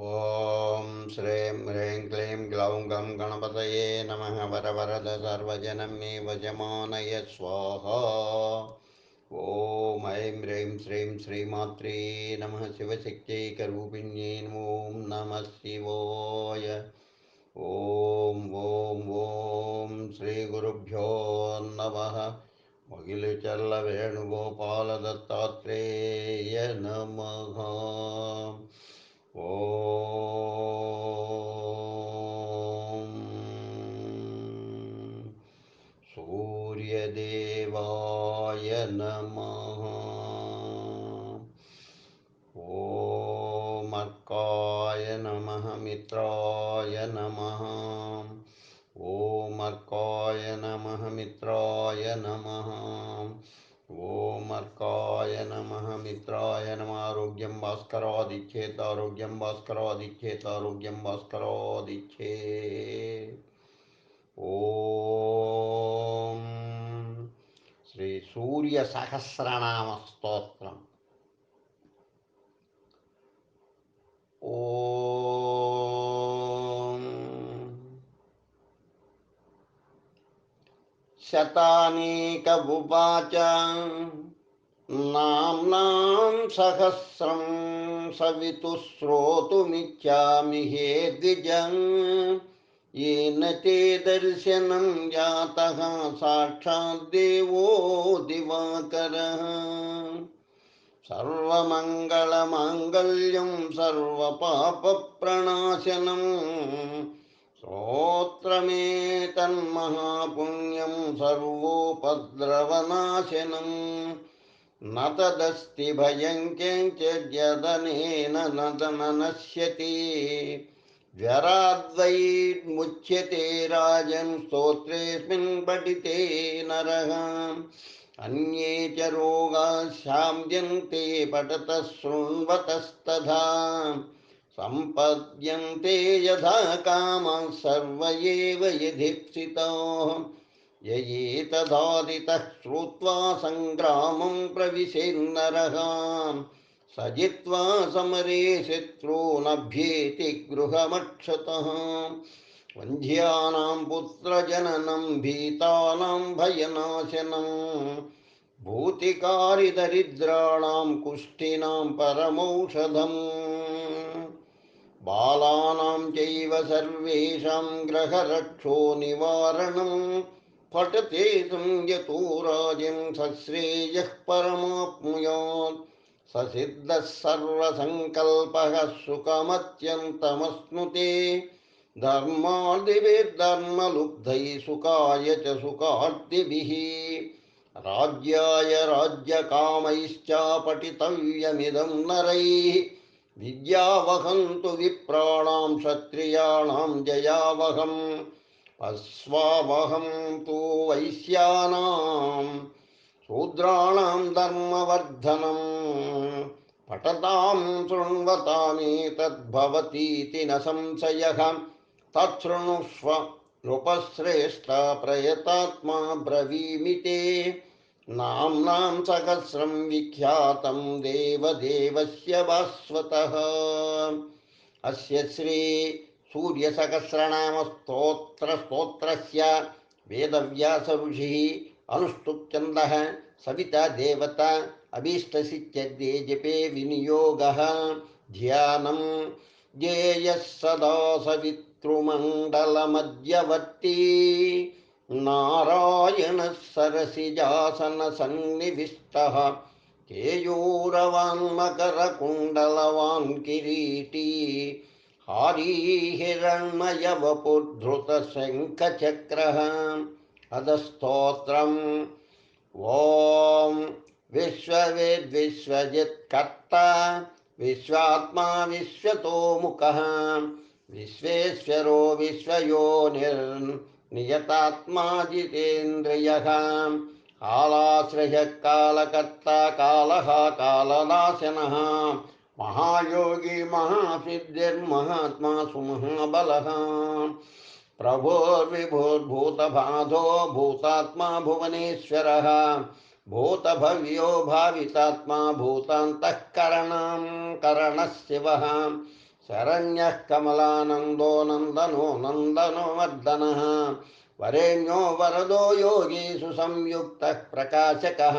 ఓం శ్రీం హ్రీం క్లీం గ్లౌం గం గణపతయే నమః. వరవరద సర్వజనం మే వజమానయ స్వాహా. ఓం ఐం హ్రీం శ్రీం శ్రీమాత్రే నమః. శివశక్త్యైకరూపిణ్యై ఓం నమః శివాయ. ఓం ఓం ఓం శ్రీ గురుభ్యో నమః. మొగిలిచల్ల వేణుగోపాల దత్తాత్రేయ నమః. ఓం సూర్యదేవాయ నమః. ఓం అర్కాయ నమః. మిత్రాయ నమః. ఓం అర్కాయ నమః. మిత్రాయ నమః. ఓం అర్కాయ నమః. మిత్రాయ నమః. ఆరోగ్యం భాస్కరాదిచ్చేత్. ఆరోగ్యం భాస్కరాదిచ్చేత్. ఆరోగ్యం భాస్కరాదిచ్చే. ఓం శ్రీ సూర్య సహస్రనామ స్తోత్రం. ఓం శతానేక ఉవాచ నామ్నాం సహస్రం సవితుః శ్రోతుమిచ్ఛామి హే ద్విజం. येन ते दर्शनं जातः साक्षात् देवो दिवाकरः. सर्वमङ्गलमाङ्गल्यं सर्वपापप्रणाशनं स्तोत्रमेतन्महापुण्यं सर्वोपद्रवनाशनं. न तदस्ति भयं किञ्चित् यदनेन न नश्यति. ज्वराद्वैर्मुच्यते राजन् स्तोत्रेऽस्मिन् पठिते नरः. अन्ये च रोगाः शाम्यन्ते पठतः शृण्वतस्तथा. सम्पद्यन्ते यथा कामाः सर्व एव यदीप्सिताः. य एतदादितः श्रुत्वा सङ्ग्रामं प्रविशेन्नरः. स जित्वा समरे शत्रूनभ्येति गृहमक्षतः. वन्ध्यानां पुत्रजननं भीतानां भयनाशनं. भूतिकारिदरिद्राणां कुष्ठिनां परमौषधम्. बालानां चैव सर्वेषां ग्रहरक्षो निवारणं. पठते संयतो राजं सश्रेयः परमाप्नुयात्. ससिद्धः सर्वसङ्कल्पः सुखमत्यन्तमश्नुते. धर्मादिभिर्धर्मलुब्धैः सुखाय च सुखार्थिभिः. राज्याय राज्यकामैश्च पठितव्यमिदं नरैः. विद्यावहं तु विप्राणां क्षत्रियाणां जयावहम्. अश्वावहं तु वैश्यानां शूद्राणां धर्मवर्धनम्. पठतां शृण्वतामेतद्भवतीति न संशयः. तच्छृणुष्व नृपश्रेष्ठ प्रयतात्मा ब्रवीमि ते. नाम्नां सहस्रं विख्यातं देवदेवस्य भास्वतः. अस्य श्री सूर्यसहस्रनाम स्तोत्रस्य वेदव्यास ऋषिः अनुष्टुप् छन्दः सविता देवता अभीष्टसिद्ध्यर्थे जपे विनियोगः. ध्यानं ज्ञेयः सदा सवितृमण्डलमध्यवर्ती. नारायणः सरसिजासनसन्निविष्टः. केयूरवान् मकरकुण्डलवान् किरीटी. हारी हिरण्मयवपुर्धृतशङ्खचक्रः. अधस्तोत्रम् ॐ विश्ववेद्विश्वजित्कर्ता विश्वात्मा विश्वतोमुखः. विश्वेश्वरो विश्वयोनिर्नियतात्मा जितेन्द्रियः. कालाश्रयः कालकर्ता कालः कालनाशनः. महायोगी महासिद्धिर्महात्मा सुमहाबलः. प्रभुर्विभुर्भूतबाधो भूतात्मा भुवनेश्वरः. भूतभव्यो भावितात्मा भूतान्तःकरणं करणः शिवः. शरण्यः कमलानन्दो नन्दनो नन्दनोवर्धनः वरेण्यो वरदो योगी सुसंयुक्तः प्रकाशकः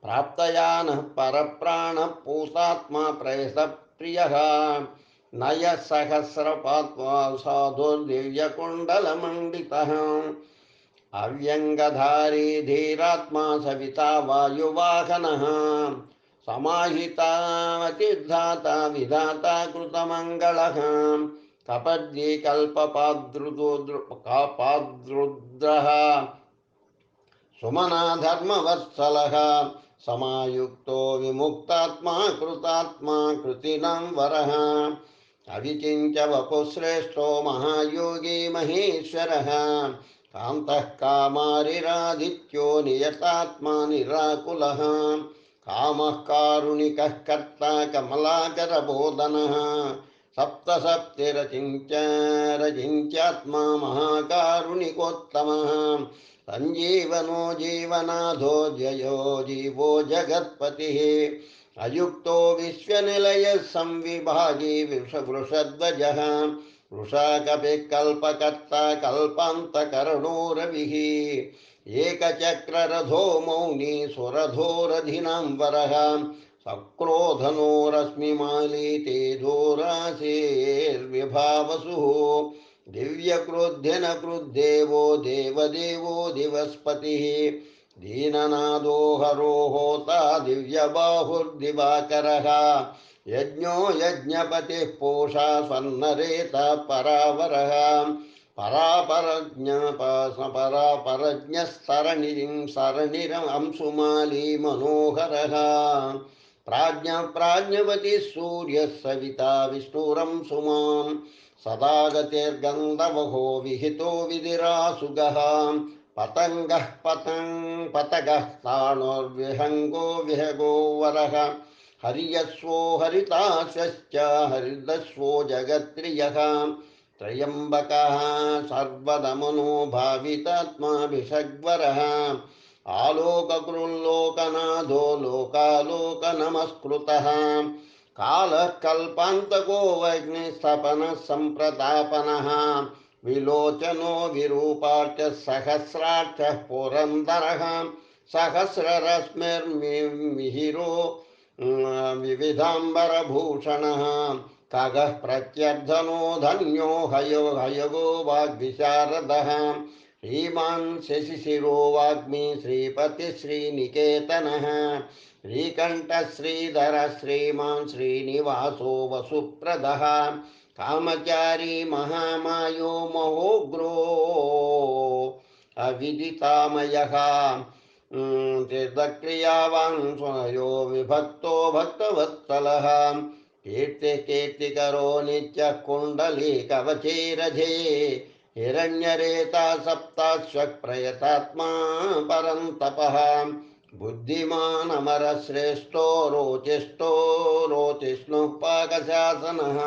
प्राप्तयानः परप्राणः पूतात्मा प्रेयसप्रियः नयः सहस्रपात्वा साधुर्दिव्यकुण्डलमण्डितः अव्यङ्गधारी धीरात्मा सविता वायुवाहनः समाहितावतिर्धाता विधाता कृतमङ्गलः कपद्ये कल्पपाद्रुद्रः सुमना धर्मवत्सलः समायुक्तो विमुक्तात्मा कृतात्मा कृतिनां वरः अविचिन्त्य वपुश्रेष्ठो महायोगी महेश्वरः कान्तः कामारिरादित्यो नियतात्मा निराकुलः कामः कारुणिकः कर्ता कमलाकरबोधनः सप्तसप्तिरचिन्त्यात्मा महाकारुणिकोत्तमः संजीवनो जीवनाधो जयो जीवो जगत्पतिः अयुक्तो विश्वनिलयः संविभागी वृषध्वजः वृषाकपिः कल्पकर्ता कल्पान्तकर्णो रविः एकचक्ररथो मौनी सुरथोरधिनाम्बरः सक्रोधनो रश्मिमाली तेजोराशेर्विभावसुः दिव्यक्रोध्यन क्रुद्धेवो देवदेवो दिवस्पतिः दीननादो हरो होता दिव्यबाहुर्दिवाकरः यज्ञो यज्ञपतिः पूषा स्वर्णरेता परावरः परापरज्ञस्तरणिरंशुमाली मनोहरः प्राज्ञवती सूर्यः सविता विष्णुरंशुमान् सदा गतिर्गन्धवहो विहितो विधिरासुगः पतङ्गः पतगः स्थाणुर्विहङ्गो विहगो वरः हर्यश्वो हरिताशश्च हरिदश्वो जगत्प्रियः त्र्यम्बकः सर्वदमनो भावितात्माभिषग्वरः आलोककृल्लोकनाथो लोकालोकनमस्कृतः कालः कल्पान्तको वैग्निस्तपनः सम्प्रतापनः विलोचनो विरूपार्चः सहस्राक्षः पुरन्दरः सहस्ररश्मिर्मिहिरो विविधाम्बरभूषणः खगः प्रत्यर्धनो धन्यो हयगो वाग्विशारदः श्रीमान् शशिशिरो वाग्मी श्रीपतिश्रीनिकेतनः श्रीकण्ठश्रीधर श्रीमान् श्रीनिवासो वसुप्रदः कामचारी महामायो महोग्रो अविदितामयः तीर्थक्रियावान् स्वयो विभक्तो भक्तवत्सलः कीर्तिकरो नित्यः कुण्डली कवचैरजे हिरण्यरेता सप्ताश्वप्रयतात्मा परन्तपः बुद्धिमान् अमरश्रेष्ठो रोचिष्णुः पाकशासनः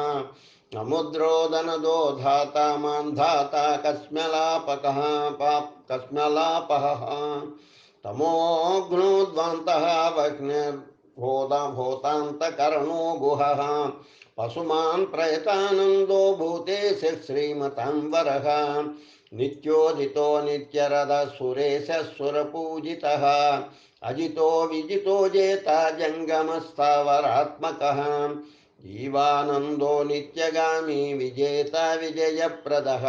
समुद्रोदनदो धाता मान्धाता कस्म्यलापः तमोघ्नोद्वान्तः वह्निर्भूतान्तकर्णो गुहः पशुमान् प्रयतानन्दो भूतेश श्रीमताम्बरः नित्योदितो नित्यरदः सुरेशः सुरपूजितः अजितो विजितो जेता जङ्गमस्थावरात्मकः जीवानन्दो नित्यगामी विजेता विजयप्रदः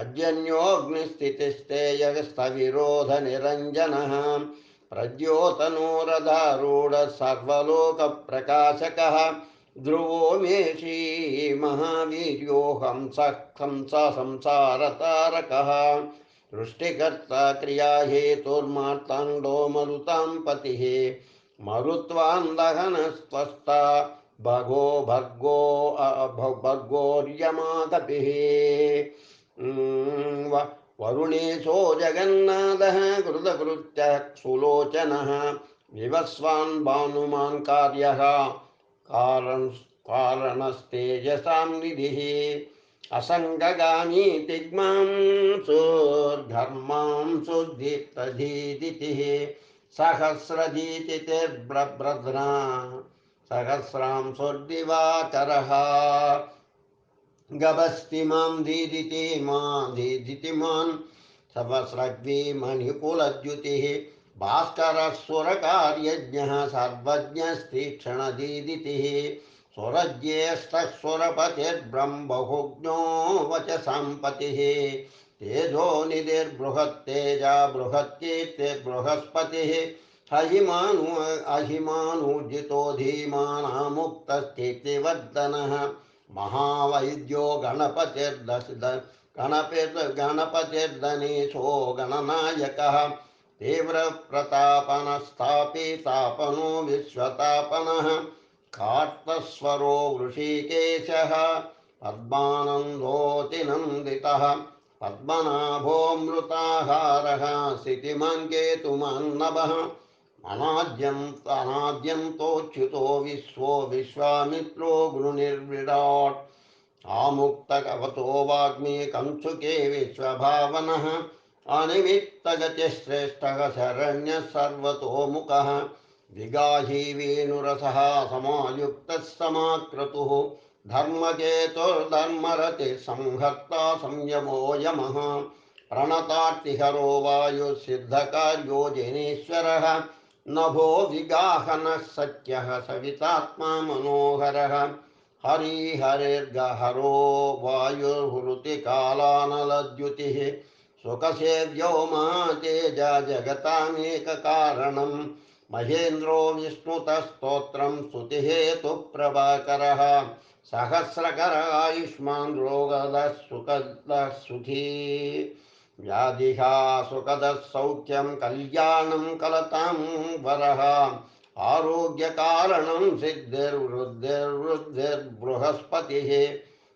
अजन्योऽग्निस्थितिस्तेयस्तविरोधनिरञ्जनः प्रद्योतनोरधारूढः सर्वलोकप्रकाशकः ध्रुवो मे श्रीमहावीर्यो संसारतारकः सृष्टिकर्ता क्रियाहेतुर्मार्ताण्डो मरुतां पतिः मरुत्वान्दहनस्त्वष्टा भर्गोर्यमाकपिः वरुणेशो जगन्नाथः कृतकृत्यः सुलोचनः विवस्वान् भानुमान् कार्यः कारणस्तेजसां निधिः असङ्गगामी तिग्मांसुर्धर्मां सुदीप्तधीदितिः सहस्रदीतिर्ब्रभ्रद्रा सहस्रांशुर्दिवाकरः गभस्तिमां दीदितिमान् सवस्रग्वी मणिकुलद्युतिः भास्करस्वरकार्यज्ञः सर्वज्ञस्तीक्ष्णदीदितिः स्वरज्येष्ठस्वरपतिर्ब्रह्महुग्नो वचसाम्पतिः तेजोनिधिर्बृहत्तेजा बृहत्कीर्तिर्बृहस्पतिः अहिमानूर्जितो धीमानामुक्तस्कीर्तिवर्धनः महावैद्यो गणपतिर्गणेशो गणनायकः तीव्रप्रतापनस्तापितापनो विश्वतापनः कार्तस्वरो वृषिकेशः पद्मानन्दोऽतिनन्दितः पद्मनाभोऽमृताहारः स्थितिमान् केतुमान्नभः अनाद्यन्तोच्युतो विश्वामित्रो गुरुनिर्विराट् आमुक्तकवतो वाग्मी कंसुके विश्वभावनः अनिमित्तगतिश्रेष्ठः शरण्यः सर्वतोमुखः विगाही वेणुरसः समायुक्तः समाक्रतुः धर्मकेतुर्धर्मरतिः संहर्ता संयमो यमः प्रणतार्तिहरो वायुसिद्धकार्यो जनेश्वरः नभो विगाहनः सत्यः सवितात्मा मनोहरः हरिहरिर्गहरो वायुर्हृतिकालानलद्युतिः सुखसेव्यो तेजा जगतामेककारणम् महेन्द्रो विष्णुतस्तोत्रं स्तुतिहेतुप्रभाकरः सहस्रकर आयुष्मान् रोगदः सुखदः सुखी व्याधिहा सुखदः सौख्यं कल्याणं कलतां वरः आरोग्यकारणं सिद्धिर्वृद्धिर्बृहस्पतिः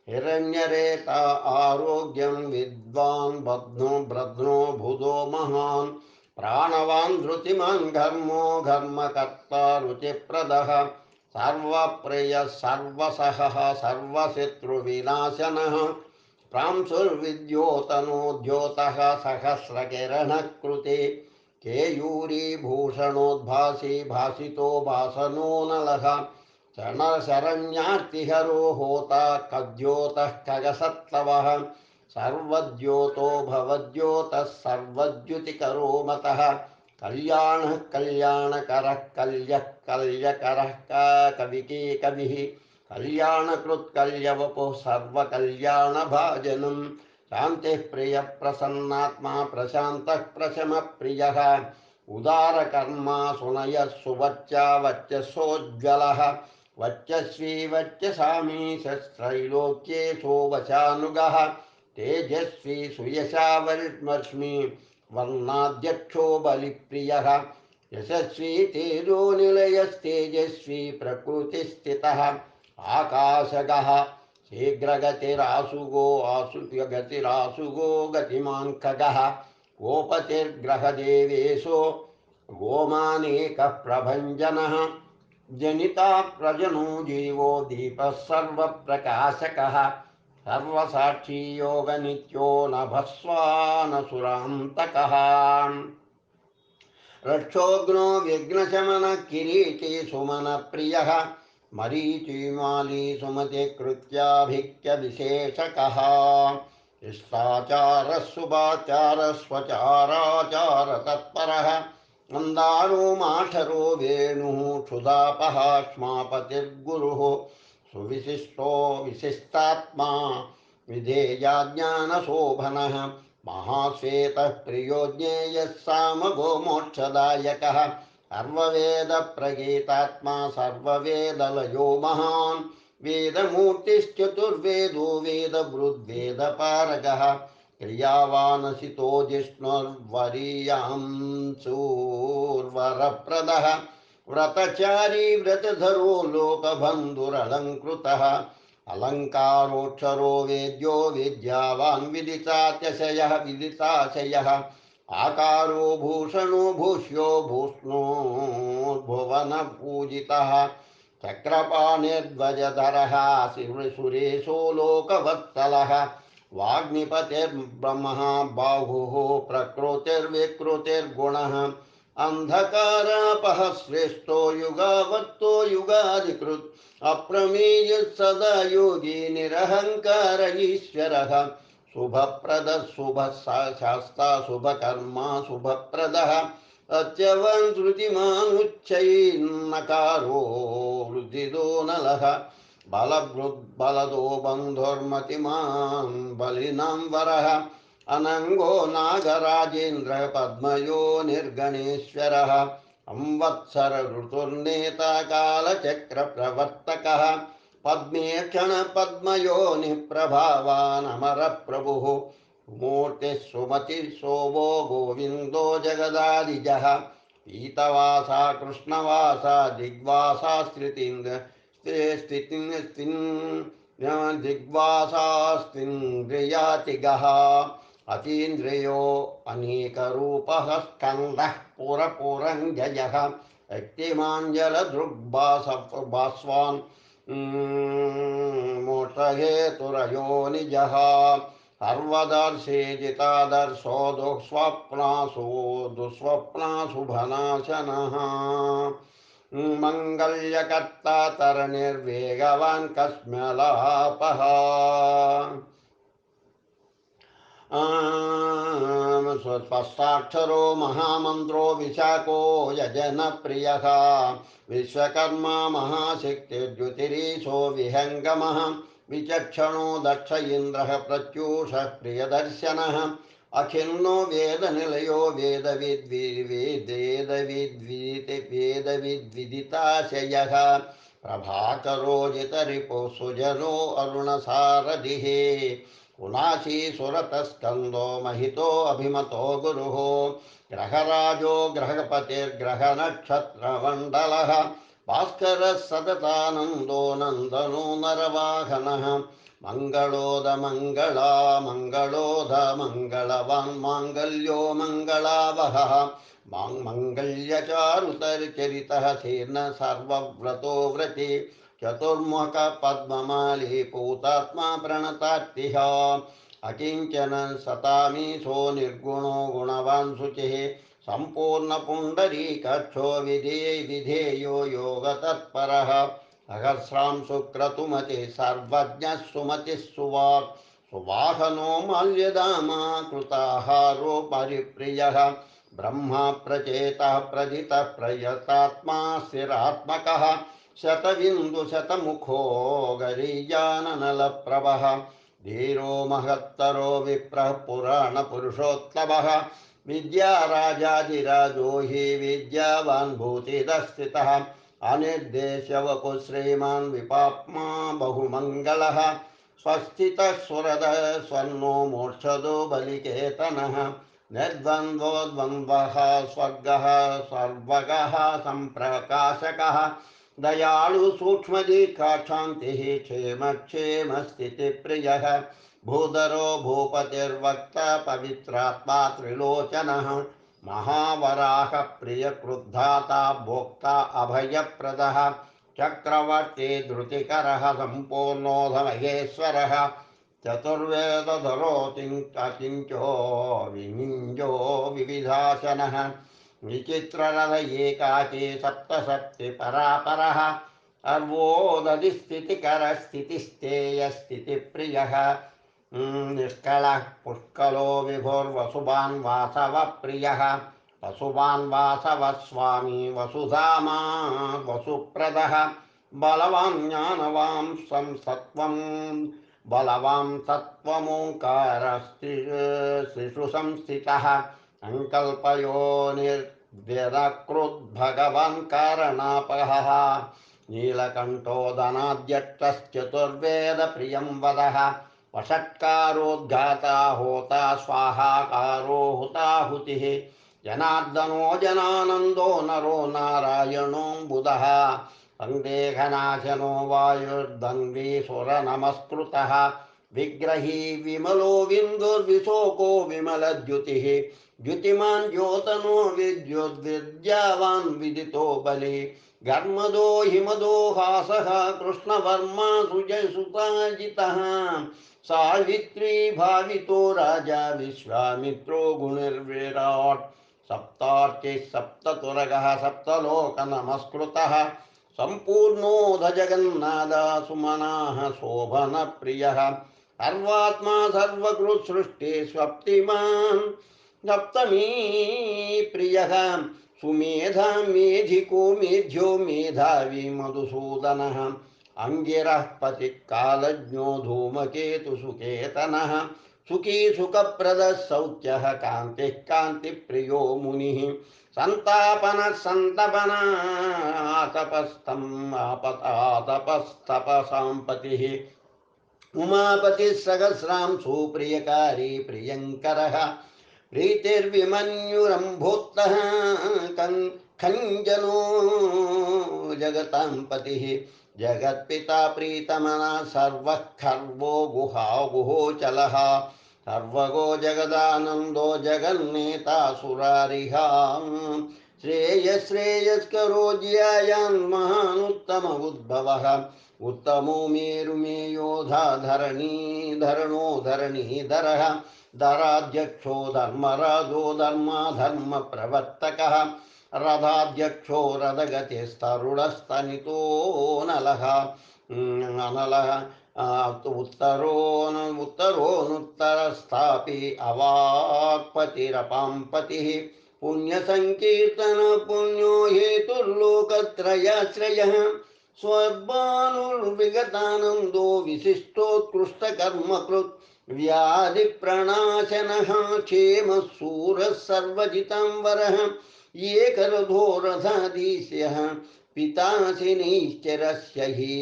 हिरण्यरेता आरोग्यं विद्वान् बध्नो बुधो महान् प्राणवान् धृतिमान् घर्मकर्ता रुचिप्रदः सर्वप्रियः सर्वसहः सर्वशत्रुविनाशनः प्रांशुर्विद्योतनोद्योतः सहस्रकिरणकृते केयूरीभूषणोद्भासी भासितो भासनो नलः शरण्यार्तिहरो होता कद्योतः खगसत्तवः सर्वद्योतो भवद्योतः सर्वद्युतिकरो मतः कल्याणः कल्याणकरः कल्यकरः कविके कविः कल्याणकृत्कल्यवपुः सर्वकल्याणभाजनम् शान्तिः प्रियः प्रसन्नात्मा प्रशान्तः प्रशमप्रियः उदारकर्मा सुनयः सुवच्चा वच्चसोज्ज्वलः वच्चस्वी वच्चसामीशस्त्रैलोक्येशो वचानुगः तेजस्वी सुयशावर्ष्मि वर्णाध्यक्षो बलिप्रियः यशस्वी तेजोनिलयस्तेजस्वी प्रकृतिस्थितः आकाशगः शीघ्रगतिरासुगो गतिमान् खगः गोपतिर्ग्रहदेवेशो गोमानेकः प्रभञ्जनः जनिता प्रजनो जीवो दीपः सर्वप्रकाशकः सर्वसाक्षी योगनित्यो नभस्वानसुरान्तकः रक्षोघ्नो विघ्नशमनः किरीटी सुमनप्रियः मरीचिमाली सुमतिकृत्याभिक्यविशेषकः शिष्टाचारः शुभाचारः स्वचाराचारतत्परः मन्दारो माठरो वेणुः क्षुधापः क्ष्मापतिर्गुरुः सुविशिष्टो विशिष्टात्मा विधेयाज्ञानशोभनः महाश्वेतः प्रियो ज्ञेयः सामगो मोक्षदायकः सर्ववेदप्रगीतात्मा सर्ववेदलयो महान् वेदमूर्तिश्चतुर्वेदो वेदवृद्वेदपारगः क्रियावानसितो जिष्णुर्वरीयांशूर्वरप्रदः व्रतचारी व्रतधरो लोकबन्धुरलङ्कृतः अलङ्कारोक्षरो वेद्यो विद्यावान् विदिताशयः आकारो भूषणो भूष्यो भूष्णो भुवनपूजितः चक्रपाणिर्ध्वजधरः सुरेशो लोकवत्सलः वाग्निपतिर्ब्रह्मः बाहुः प्रकृतिर्विकृतिर्गुणः अंधकारापः श्रेष्ठो युगावत्तो युगाधिकृत् अप्रमेय सदा योगी निरहंकार ईश्वरः शुभप्रद शुभ शास्ता शुभकर्मा शुभप्रदः अत्यवन् श्रुतिमान् उच्चैर्नकारो वृद्धिदो नलः बलवृद्बलदो बन्धुर्मतिमान् बलिनां वरः अनंगो नागराजेन्द्र पद्मयो निर्गणेश्वरः संवत्सर ऋतुर्नेता कालचक्र प्रवर्तकः पद्मेक्षण पद्मयोनिः प्रभावान् अमर प्रभुः मूर्ति सुमति शोभो गोविंदो जगदादिजः पीतवासा कृष्णवासा दिग्वासा स्थितीन्द्र दिग्वासास्तिन्द्रियातिगः अतीन्द्रियो अनेकरूपः स्कन्दः पुरपुरञ्जयः व्यक्तिमाञ्जलदृग्भास्वान् मोक्षहेतुरयो निजः सर्वदर्शे जितादर्शो दुःस्वप्नाशुभनाशनः मंगल्यकर्ता तरनिर्वेगवान् कस्म्यलापः स्वस्ताक्षरो महामन्त्रो विशाखो यजनप्रियः विश्वकर्मा महाशक्तिर्ज्योतिरीशो विहङ्गमः विचक्षणो दक्ष इन्द्रः प्रत्यूषः प्रियदर्शनः अखिन्नो वेदनिलयो वेदविद्विदिताशयः प्रभाकरो जितरिपो सुजनो अरुणसारथिः कुलाशी सुरतस्कंदो महितो अभिमतो गुरुः ग्रहराजो ग्रहपतिर्ग्रहनक्षत्रमण्डलः भास्करः सततानन्दो नन्दनो नरवाहनः मङ्गलोदमङ्गला मङ्गलोदमङ्गलवान् माङ्गल्यो मङ्गलावहः माङ्गल्यचारुतर्चरितः शीर्न सर्वव्रतो व्रते चतुर्मुख पद्ममाली पूतात्मा प्रणतार्तिः अकिंचन सतामीशो निर्गुणो गुणवान् शुचिः संपूर्ण पुंडरीकाक्षो विधेयो योगतत्परः अहस्रां सुक्रतुमते सर्वज्ञः सुमतिः सुवाक् सुवाहनो माल्यदामा कृताहारो परिप्रियः ब्रह्मा प्रचेतः प्रजितः प्रयतात्मा स्थिरात्मकः शतबिंदु शतमुखो गरीजाननलप्रभः धीरो महत्तरो विप्रः पुराण पुरुषोत्तमः विद्याराजाधिराजो हि विद्यावान् भूतिदस्थितः अनिर्देश्यवपु श्रीमान् विपाप्मा बहुमङ्गलः स्वस्थितः सुरदः स्वर्णो मोक्षदो बलिकेतनः निर्द्वन्द्वो स्वर्गः सर्वगः सम्प्रकाशकः दयालु सूक्ष्मदीर्घाक्षान्तिः क्षेमस्थितिप्रियः भूधरो भूपतिर्वक्ता पवित्रात्मा त्रिलोचनः महावराह प्रियक्रुद्धाता भोक्ता अभयप्रदः चक्रवर्ती धृतिकरः सम्पूर्णोधमहेश्वरः चतुर्वेदधरो किञ्चो विनिञ्जो विविधासनः विचित्ररथ एकाकी सप्तसप्ति परापरः अर्वोदधिस्थितिकरस्थितिस्थेयस्थितिप्रियः निष्कलः पुष्कलो विभुर्वसुभान् वासवप्रियः वसुभान् वासवः स्वामी वसुधामा वसुप्रदः बलवान् ज्ञानवां संसत्वं बलवां सत्त्वमोङ्कारस्त्रिषु संस्थितः संकल्पयो निर्व्यदकृद्भगवान् कारणापहः नीलकण्ठो धनाद्यट्टश्चतुर्वेद प्रियं वदः वषट्कारोद्घाता होता स्वाहाकारो हुताहुतिः जनार्दनो जनानन्दो नरो नारायणो बुधः सन्देहनाशनो वायुर्दन्वी सुरनमस्कृतः विग्रही विमलो विन्दुर्विशोको विमलद्युतिः द्युतिमान् द्योतनो विद्युद्विद्यावान् विदितो बलि गर्मदो हिमदो हासः कृष्णवर्मा सुजयसुताजितः सावित्री भावितो राजा विश्वामित्रो गुणिर्विराट् सप्तार्चे सप्ततुरगः सप्तलोकनमस्कृतः सम्पूर्णोऽध जगन्नाथ सुमनाः शोभनप्रियः सर्वात्मा सर्वकृत् सृष्टे स्वप्तिमान् सप्तमी प्रियः सुमेधा मेधिको मेध्यो मेधावी मधुसूदनः अंगिरः पतिकालज्ञो धूमकेतुसुकेतनः सुखी सुखप्रदः शौच्यः कान्तिः कान्तिप्रियो मुनिः संतापन संतपनातपस्तम् आतपस्तपसाम्पतिः उमापतिः सहस्रांशु प्रियकारी प्रियङ्करः प्रीतिर्विमन्युरम्भोक्तः खञ्जनो जगतां पतिः जगत्पिता प्रीतमना सर्वः खर्वो गुहोचलः सर्वगो जगदानन्दो जगन्नेता सुरारिहा श्रेयस्करो ज्यायान् महानुत्तम उद्भवः उत्तमो मेरुमेयोधा धरणो धरणीधरः धराध्यक्षो धर्मराजो धर्म प्रवर्तकः रथाध्यक्षो रथगतिस्तरुणस्तनितो नलः उत्तरोनुत्तरस्थापि अवाक्पतिरपाम्पतिः पुण्यसंकीर्तन पुण्यो हेतुर्लोकत्रयाश्रयः स्वर्गानुर्विगतानन्दो विशिष्टोत्कृष्टकर्मकृत् व्याधिप्रणाशनः क्षेमः सूरः सर्वजितांवरः एकरथोरथाधीश्यः पितासिनीश्चरस्य हि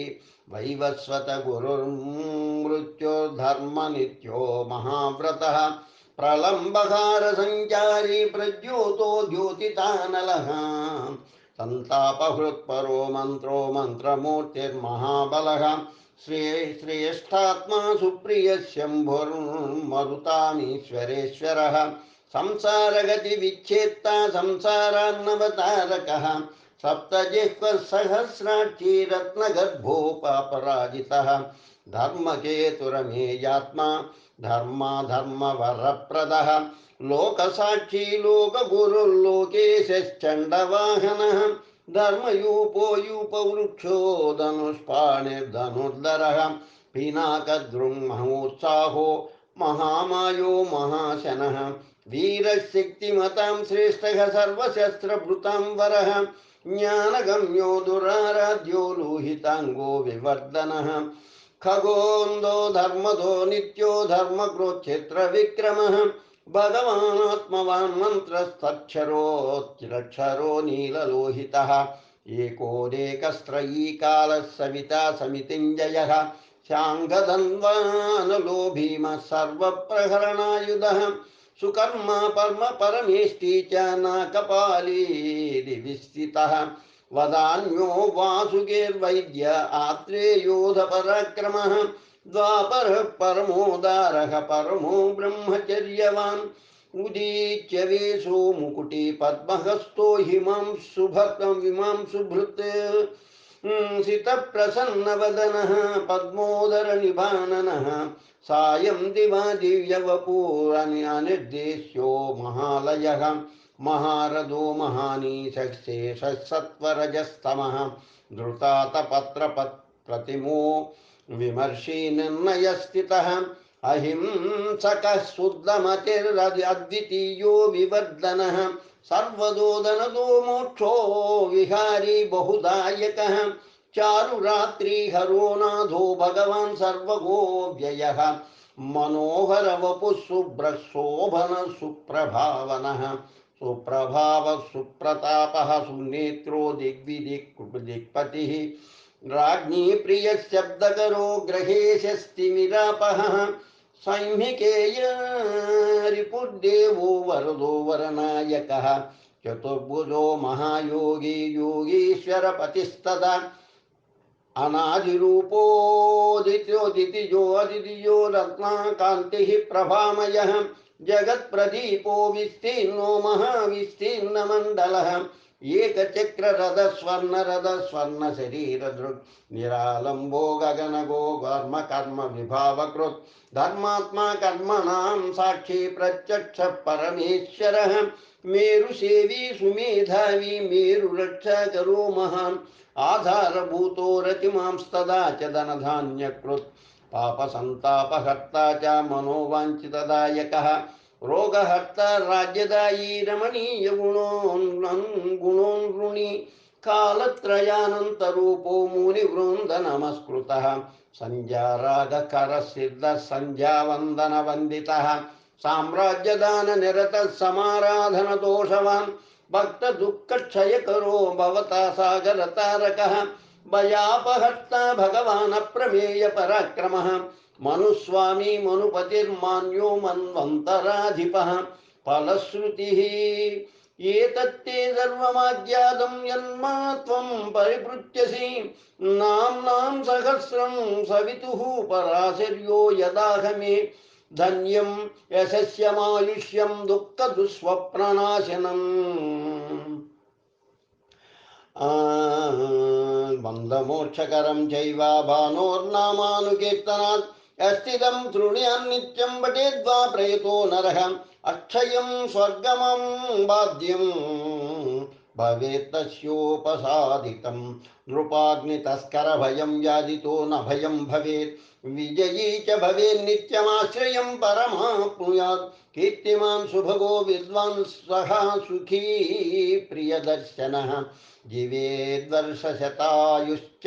वैवस्वत गुरुर्मृत्युर्धर्मनित्यो महाव्रतः प्रलम्बहारसञ्चारी प्रज्योतो द्योतितानलः संतापहृत्परो मंत्रो मंत्रमूर्तिर्महाबलः श्रेष्ठात्मा सुप्रियः शम्भुर्मरुतामीश्वरेश्वरः संसारगतिविच्छेत्ता संसारान्नवतारकः सप्तजिह्वः सहस्राक्षी रत्नगर्भोपराजितः धर्मकेतुरमेयात्मा धर्मवरप्रदः लोकसाक्षी लोकगुरुर्लोकेशश्चण्डवाहनः धर्मयूपो यूपवृक्षो धनुष्पाणिर्धनुर्धरः पिनाकद्रुमहोत्साहो महामायो महाशनः वीरशक्तिमतां श्रेष्ठः सर्वशस्त्रभृतां वरः ज्ञानगम्यो दुराराध्यो लोहितांगो विवर्धनः खगोन्दो धर्मदो नित्यो धर्मक्रोक्षेत्र विक्रमः भगवानात्मवान् मन्त्रस्तक्षरो नीललोहितः एकोदेकस्त्रयी कालः सविता समितिञ्जयः शाङ्गधन्वानलो भीमः सर्वप्रहरणायुधः सुकर्मा परम परमेष्टि च नाकपाली विस्थितः वदान्यो वासुकिर्वैद्य आत्रेयोध पराक्रमः द्वापर परमोदारः परमो ब्रह्मचर्यवान् उदीच्य वेशो मुकुटी पद्महस्तो विमां सुभृत् सितप्रसन्नवदनः पद्मोदरनिभाननः सायं दिवा दिव्यवपुरनिर्देश्यो महालयः महारथो महानीशेषः सत्वरजस्तमः धृतातपत्रप्रतिमो विमर्शी निर्णयस्थितः अहिंसकः शुद्धमतिरद्वितीयो विवर्धनः सर्वदोदनदो मोक्षो विहारी बहुदायकः चारुरात्रि हरो नाथो भगवान् सर्वगो व्ययः मनोहर वपुः शुभ्रः शोभन सुप्रभावनः सुप्रभाव सुप्रतापः सुनेत्रो दिग्पतिः राज्ञी प्रिय शब्दकरो ग्रहेशस्तिमिरापः संहिकेय रिपुर्देवो वरदो वरनायकः चतुर्भुजो महायोगी योगीश्वर पतिस्तदा अनादिरूपोदित्यो रत्नाकान्तिः प्रभामयः जगत्प्रदीपो विस्तीर्णो महाविस्तीर्णमण्डलः एकचक्ररथस्वर्णरथस्वर्णशरीरदृक् निरालम्बो गगनगो कर्म धर्मात्मा कर्मणां साक्षी प्रत्यक्ष परमेश्वरः मेरुसेवी सुमेधावी मेरुरक्षकरो महान् आधारभूतो रतिमांस्तदा च धनधान्यकृत् पापसन्तापहर्ता च मनोवाञ्छितदायकः रोगहर्ता राज्यदायी रमणीय गुणोन्नृणि कालत्रयानन्तरूपो मुनिवृन्द नमस्कृतः संज्ञारागकर सिद्धः संज्ञावन्दनवन्दितः साम्राज्यदाननिरतः समाराधन दोषवान् भक्तदुःखक्षयकरो भवता सागरतारकः भयापहर्ता भगवान् अप्रमेय पराक्रमः मनुस्वामी मनुपतिर्मान्यो मन्वन्तराधिपः फलश्रुतिः एतत्ते सर्वमाज्ञातं यन्मात्वं परिपृच्छसि नाम्नां सहस्रं सवितुः पराशर्यो यदाहमे धन्यं यशस्यमायुष्यं दुःखदुःस्वप्ननाशनम् मन्दमोक्षकरं चैव भानोर्नामानुकीर्तनात् अस्थितं तृणीयान् नित्यं पठेद्वा प्रयतो नरः अक्षयं स्वर्गमं बाध्यं भवेत् तस्योपसादितं नृपाग्नितस्करभयं यादितो न भयं भवेत् विजयी च भवेत् नित्यमाश्रयं परमाप्नुयात् कीर्तिमान् सुभगो विद्वान् सः सुखी प्रियदर्शनः जीवेद्वर्षशतायुश्च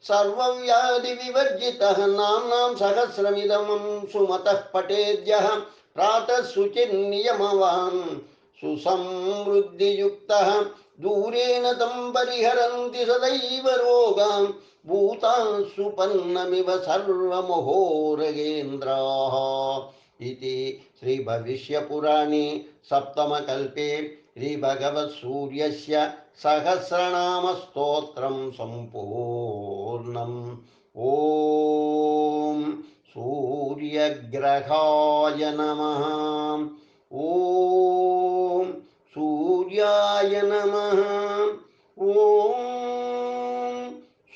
सर्वव्याधिविवर्जितः नाम्नां सहस्रमिदं सुमतः पठेद्यः प्रातः शुचिर्नियमवान् सुसमृद्धियुक्तः दूरेण तं परिहरन्ति सदैव रोगान् भूतान् सुपन्नमिव सर्वमहोरगेन्द्राः इति श्रीभविष्यपुराणे सप्तमकल्पे श्रीभगवत्सूर्यस्य सहस्रनामस्तोत्रं सम्पूर्णम्। ॐ सूर्यग्रहाय नमः। ॐ सूर्याय नमः। ॐ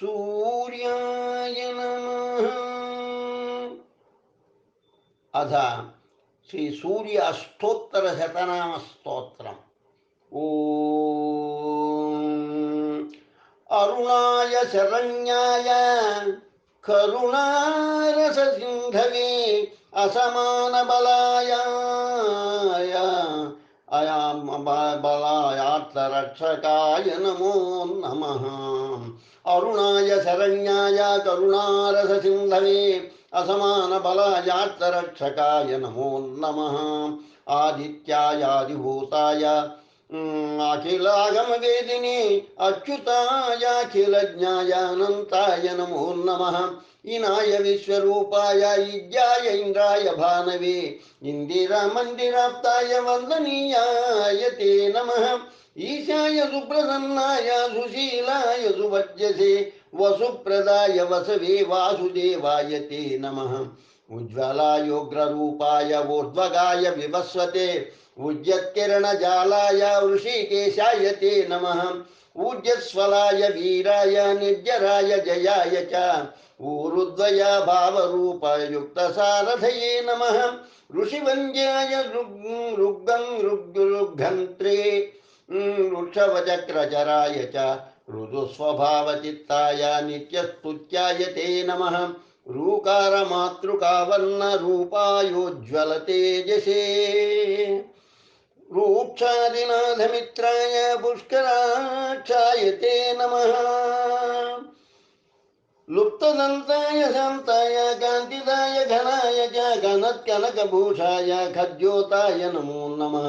सूर्याय नमः। अथ श्री सूर्य अष्टोत्तर शतनाम स्तोत्रम्। ॐ अरुणाय शरण्याय करुणारससिन्धवे असमानबलाय बलायात्तरक्षकाय नमो नमः। अरुणाय शरण्याय करुणारससिन्धवे असमानबलायात्तरक्षकाय नमो नमः। आदित्यायादिभूताय अखिलागमवेदिने अच्युताय अखिलज्ञाय अनन्ताय नमो नमः। इनाय विश्वरूपाय ईज्याय इन्द्राय भानवे इन्दिरामन्दिराप्ताय वन्दनीयाय ते नमः। ईशाय सुप्रसन्नाय सुशीलाय सुवज्जसे वसुप्रदाय वसवे वासुदेवाय ते नमः। उज्ज्वलायोग्ररूपाय ऊर्ध्वगाय विवस्वते उज्जत्किरणजालाय ऋषिकेशाय ते नमः। ऊर्जस्वलाय वीराय निर्जराय जयाय च ऊरुद्वय भावरूपयुक्तसारथये नमः। ऋषिवन्द्याय ऋग्घन्त्रे वृक्षवचक्रचराय च ऋदुस्वभावचित्ताय नित्यस्तुत्याय ते नमः। रूकारमातृकावर्णरूपायोज्ज्वलतेजसे रूक्षादिनाथमित्राय पुष्कराक्षाय ते नमः। लुप्तदन्ताय शान्ताय कान्तिदाय घनाय च घनत्कनकभूषाय खद्योताय नमो नमः।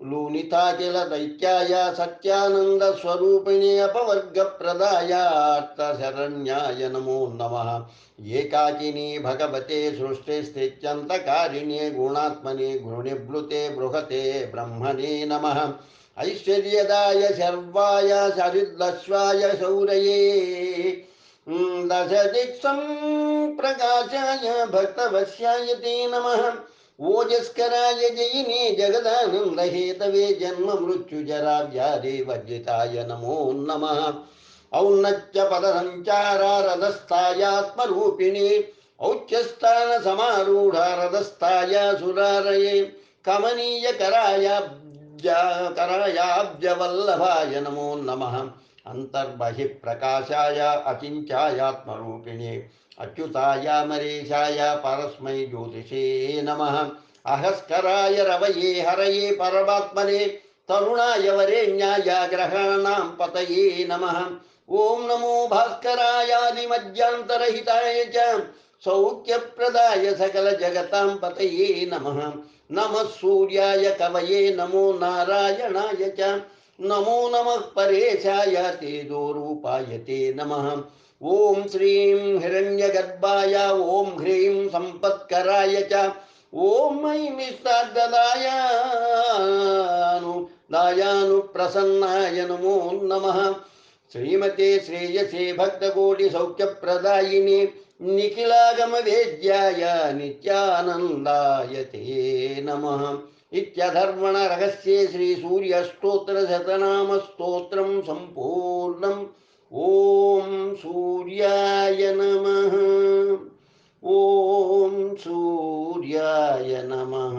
लूलिताखिलदैत्याय सत्यानन्दस्वरूपिणे अपवर्गप्रदाय अर्थशरण्याय नमो नमः। एकाकिनी भगवते सृष्टिस्थित्यन्तकारिणे गुणात्मने गुणिब्लुते बृहते ब्रह्मणे नमः। ऐश्वर्यदाय शर्वाय सरिद्लक्ष्वाय शौरये दशदिक्सं प्रकाशाय भक्तवत्स्याय ते नमः। ఓజస్కరాయ జయినే జగదానంద హేతవే జన్మ మృత్యుజరా వ్యాధి వర్జితాయ నమో నమః. ఔన్నత్య పద సంచారారదస్థాయాత్మరూపిణి ఔచ్యస్థాన సమారూఢారదస్థాయ సురారయే కమనీయ కరాయాబ్జవల్లభాయ నమో నమః. అంతర్బహి ప్రకాశాయ అచించాయాత్మరూపిణి అచ్యుతాయ మరీషాయ పరస్మై జ్యోతిషే నమః. అహస్కరాయ రవయే హరయే పరమాత్మనే తరుణాయ వరేణ్యాయ గ్రహాణాం పతయే నమః. ఓం నమో భాస్కరాయాదిమధ్యాంతరహితాయ చ సౌఖ్యప్రదాయ సకల జగతాం పతయే నమః. నమః సూర్యాయ కవయే నమో నారాయణాయ చ నమో నమః పరేశాయ తేజోరూపాయ తే నమః. ఓం శ్రీం హిరణ్యగర్భాయ ఓం హ్రీం సంపత్కరాయ చ ఓం ఐం దాయాను ప్రసన్నాయ నమో నమః. శ్రీమతే శ్రేయసే భక్తకోటి సౌఖ్యప్రదాయిని నిఖిలాగమ వేద్యాయ నిత్యానందాయ తే నమః. ఇత్యధర్వణ రహస్యే శ్రీ సూర్య స్తోత్ర శతనామ స్తోత్రం సంపూర్ణం. ఓం సూర్యాయ నమః. ఓం సూర్యాయ నమః.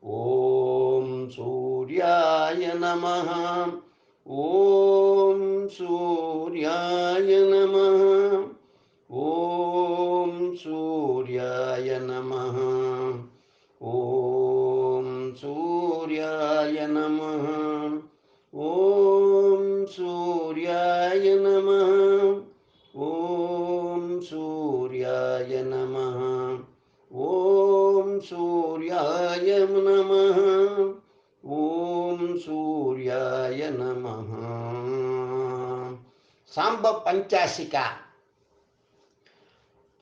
ఓం సూర్యాయ నమః. ఓం సూర్యాయ నమః. ఓం సూర్యాయ నమః. ఓం సూర్యాయ నమః. ఓం సూర్యాయ నమః. ఓం సూర్యాయ నమః. ఓం సూర్యాయ నమః. ఓం సూర్యాయ నమః. సాంబ పంచాశిక.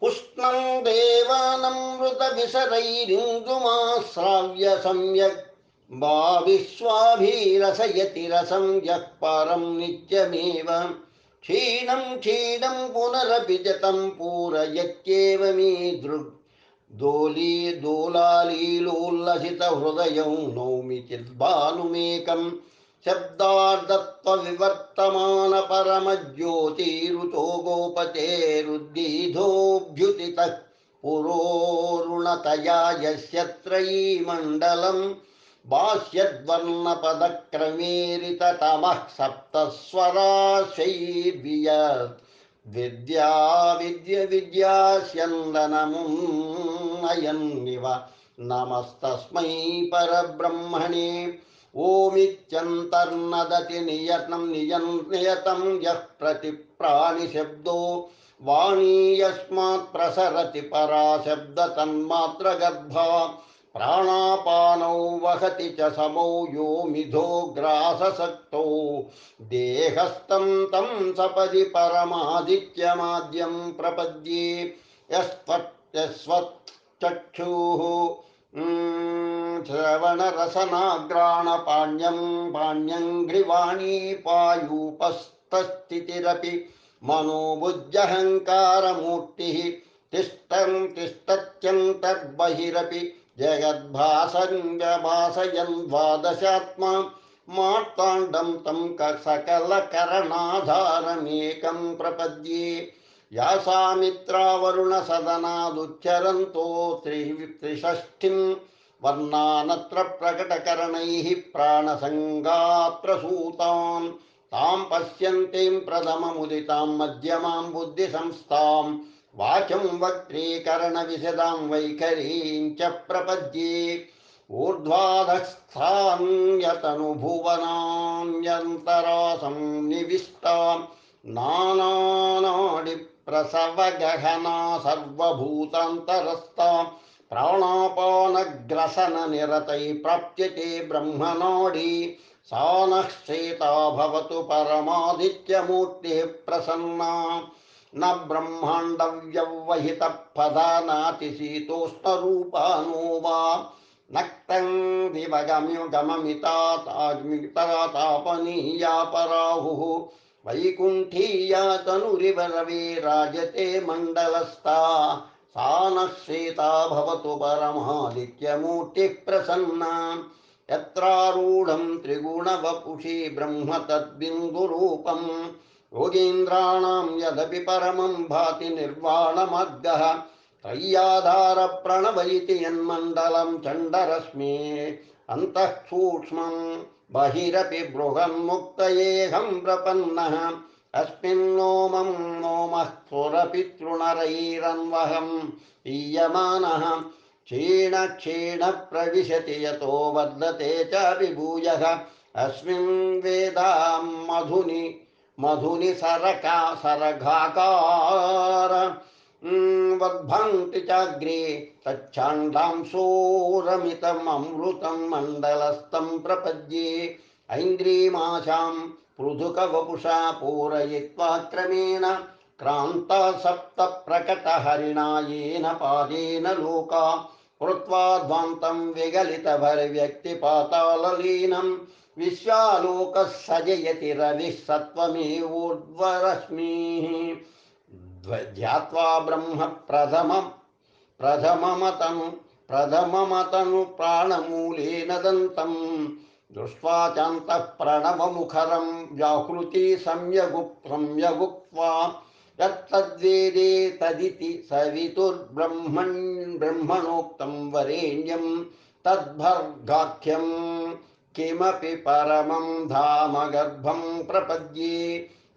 పుష్ణం దేవానమృత విసరైరిందుమాశ్రావ్య సమ్యక్ భావిశ్వాభిరసయతి రసం యః పరం నిత్యమేవ క్షీణం క్షీణం పునరపి జతం పూరయత్యేవ మే దృగ్ దోలాలీలోల్లసిత హృదయం నౌమి చిద్భానుమేకం శబ్దార్థత్వ వివర్తమాన పరమజ్యోతిరుతో గోపతేరుద్దీధోభ్యుతిత పురోరుణతయా యస్యత్రయీ మండలం బాహ్యద్వర్ణపదక్రమేరిత తమః సప్తస్వరాశైర్వియ విద్యాస్యందనమున్నయన్నివ నమస్తస్మై పరబ్రహ్మణే. ఓమిత్యంతర్నదతి నియతం యః ప్రతి ప్రాణిశబ్దో వాణీ యస్మాత్ ప్రసరతి పరాశబ్ద తన్మాత్రగర్భా ప్రాణాపానౌ వహతి చ సమౌ యో మిథో గ్రాససక్తో దేహస్థం తం సపది పరమాదిత్యమాద్యం ప్రపద్యే. యస్వచ్చక్షుః శ్రవణరసనాగ్రాణపాణ్యం పాణ్యంఘ్రివాణీ పాయూపస్థస్థితిరపి మనోబుద్ధ్యహంకారమూర్తిః తిష్టత్యంతర్బహిరపి జగద్భాసయన్ ద్వాదశాత్మా మార్తాండం తం సకలకరణాధారమేకం ప్రపద్యే. యాసామిత్రావరుణ సదనాదుచ్చరంతో త్రిషష్ఠిం వర్ణానత్ర ప్రకటకరణైః ప్రాణసంగాత్ ప్రసూతాం తాం పశ్యంతీం ప్రథమముదితాం మధ్యమాం బుద్ధిసంస్థాం వాచం వక్రీకరణ విశదాం వైఖరీం చ ప్రపద్యే. ఊర్ధ్వాధస్థాన్యతనుభువనాన్యంతరాసం నివిష్టాం నానానాడి ప్రసవగహనా సర్వభూతాంతరస్థాం ప్రాణాపానగ్రసన నిరతై ప్రాప్యతే బ్రహ్మనాడి. సా నః శ్వేతా భవతు పరమాదిత్యమూర్తి ప్రసన్నా. న బ్రహ్మాండవ్యవహిత పదానాతి శీతోష్ణరూపానో వా నక్తం దివగమితాతాపనీయా పరాహుః వైకుంఠీయా తనురివ రవే రాజతే మండలస్థా सा नः श्वेता भवतु परमादित्यमूर्तिः प्रसन्ना यत्रारूढं त्रिगुणवपुषी ब्रह्म तद्बिन्दुरूपं योगीन्द्राणां यदपि परमं भाति निर्वाणमद्गः त्रय्याधार प्रणव इति यन्मण्डलं चण्डरश्मि अन्तः सूक्ष्मं बहिरपि बृहन्मुक्तयेऽहं प्रपन्नः अस्मिन्नोमं नोमः स्वरपि तृणरैरन्वहं पीयमानः क्षीण क्षीण प्रविशति यतो वर्धते च विभूयः अस्मिन् वेदां मधुनि मधुनि सरघाकार वद्भन्ति चाग्रे तच्छाण्डांशोरमितममृतं मण्डलस्थं प्रपद्ये ऐन्द्रीमाशां पृथुकवपुषा पूरयित्वा क्रमेण क्रान्ता सप्त प्रकटहरिणा येन पादेन लोका कृत्वा ध्वान्तं विगलितभरव्यक्तिपाताललीनं विश्वालोकः सजयति रविः सत्त्वमेवोर्ध्वरश्मिः ध्यात्वा ब्रह्म प्रथममतनु प्राणमूलेन दन्तं दृष्ट्वा चान्तः प्रणवमुखरं व्याहृति सम्यगुक्त्वा यत्तद्वेदे तदिति सवितुर्ब्रह्मणोक्तं वरेण्यं तद्भर्गाख्यं किमपि परमं धाम गर्भं प्रपद्ये